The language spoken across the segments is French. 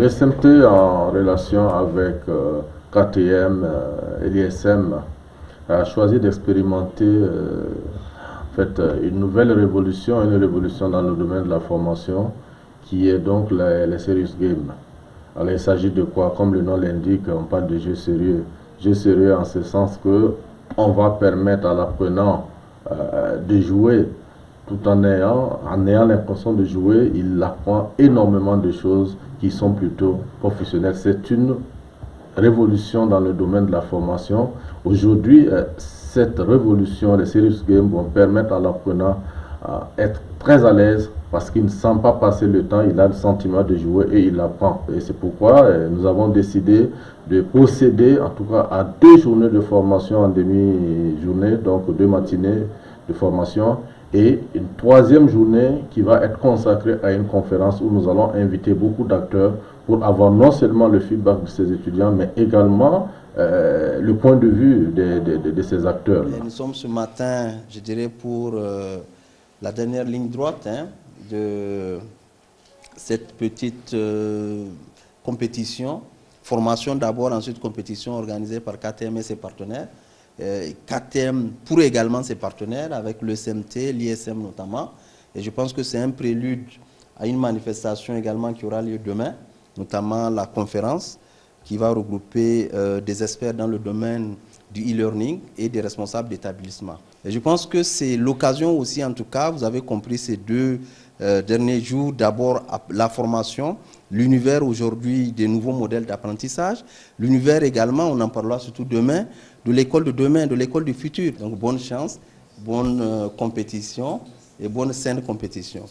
L'SMT en relation avec KTM et l'ISM a choisi d'expérimenter une nouvelle révolution, une révolution dans le domaine de la formation qui est donc les serious games. Alors il s'agit de quoi? Comme le nom l'indique, on parle de jeux sérieux. Jeux sérieux en ce sens que on va permettre à l'apprenant de jouer tout en ayant l'impression de jouer. Il apprend énormément de choses qui sont plutôt professionnelles. C'est une révolution dans le domaine de la formation. Aujourd'hui, cette révolution, les serious games vont permettre à l'apprenant d'être très à l'aise parce qu'il ne sent pas passer le temps, il a le sentiment de jouer et il apprend. Et c'est pourquoi nous avons décidé de procéder en tout cas à 2 journées de formation en demi-journée, donc 2 matinées de formation et une 3e journée qui va être consacrée à une conférence où nous allons inviter beaucoup d'acteurs pour avoir non seulement le feedback de ces étudiants, mais également le point de vue de ces acteurs. Nous sommes ce matin, je dirais, pour la dernière ligne droite de cette petite compétition. Formation d'abord, ensuite compétition organisée par KTM et ses partenaires. KTM pour également ses partenaires avec le SMT, l'ISM notamment. Et je pense que c'est un prélude à une manifestation également qui aura lieu demain, notamment la conférence qui va regrouper des experts dans le domaine du e-learning et des responsables d'établissement. Et je pense que c'est l'occasion aussi, en tout cas, vous avez compris ces 2 derniers jours, d'abord la formation, l'univers aujourd'hui des nouveaux modèles d'apprentissage, l'univers également, on en parlera surtout demain, de l'école de demain, de l'école du futur. Donc bonne chance, bonne compétition et bonne saine compétition.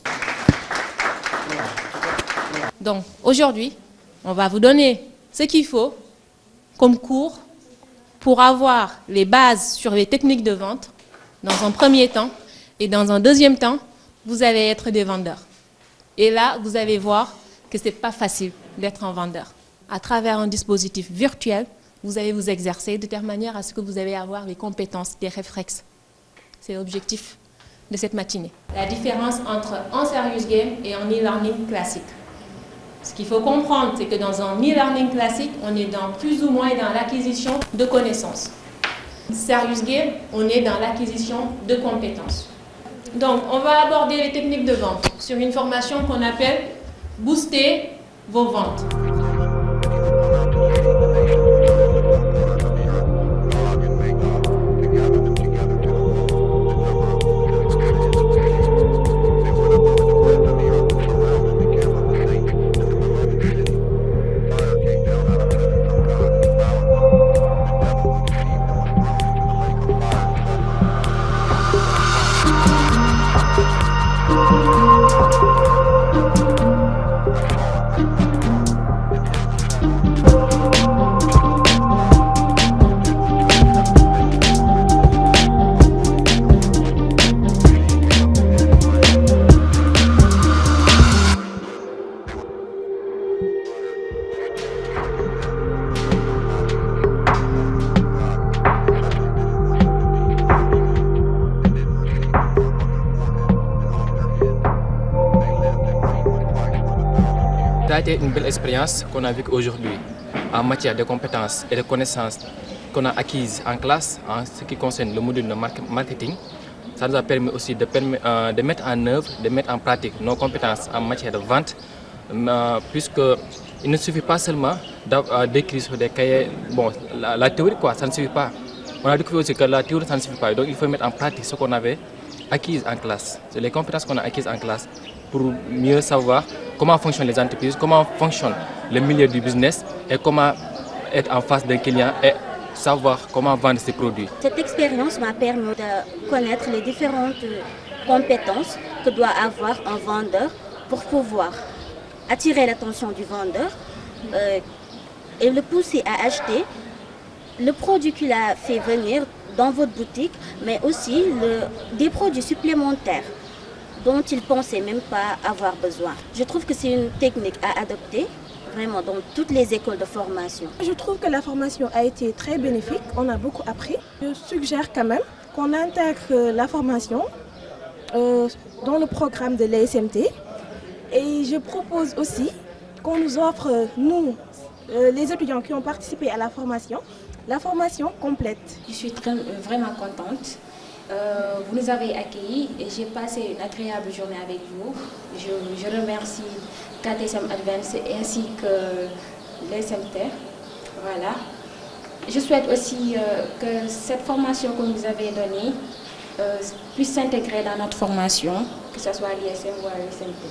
Donc aujourd'hui, on va vous donner ce qu'il faut comme cours pour avoir les bases sur les techniques de vente dans un premier temps et dans un deuxième temps, vous allez être des vendeurs. Et là, vous allez voir que ce n'est pas facile d'être un vendeur. À travers un dispositif virtuel, vous allez vous exercer de telle manière à ce que vous allez avoir les compétences, les réflexes. C'est l'objectif de cette matinée. La différence entre un serious game et un e-learning classique. Ce qu'il faut comprendre, c'est que dans un e-learning classique, on est plus ou moins dans l'acquisition de connaissances. Serious game, on est dans l'acquisition de compétences. Donc, on va aborder les techniques de vente sur une formation qu'on appelle « Booster vos ventes ». Ça a été une belle expérience qu'on a vécue aujourd'hui en matière de compétences et de connaissances qu'on a acquises en classe en ce qui concerne le module de marketing. Ça nous a permis aussi de mettre en œuvre, de mettre en pratique nos compétences en matière de vente, puisqu'il ne suffit pas seulement d'écrire sur des cahiers. Bon, la théorie, quoi, ça ne suffit pas. On a découvert aussi que la théorie, ça ne suffit pas. Donc il faut mettre en pratique ce qu'on avait acquis en classe. C'est les compétences qu'on a acquises en classe pour mieux savoir comment fonctionnent les entreprises, comment fonctionne le milieu du business et comment être en face d'un client et savoir comment vendre ses produits. Cette expérience m'a permis de connaître les différentes compétences que doit avoir un vendeur pour pouvoir attirer l'attention du vendeur et le pousser à acheter le produit qu'il a fait venir dans votre boutique, mais aussi des produits supplémentaires dont il ne pensait même pas avoir besoin. Je trouve que c'est une technique à adopter vraiment dans toutes les écoles de formation. Je trouve que la formation a été très bénéfique, on a beaucoup appris. Je suggère quand même qu'on intègre la formation dans le programme de l'ASMT et je propose aussi qu'on qu'on nous offre, nous, les étudiants qui ont participé à la formation complète. Je suis vraiment contente. Vous nous avez accueillis et j'ai passé une agréable journée avec vous. Je remercie KTSM Advance ainsi que les SMT. Voilà. Je souhaite aussi que cette formation que vous avez donnée puisse s'intégrer dans notre formation, que ce soit l'ISM ou à l'SMT.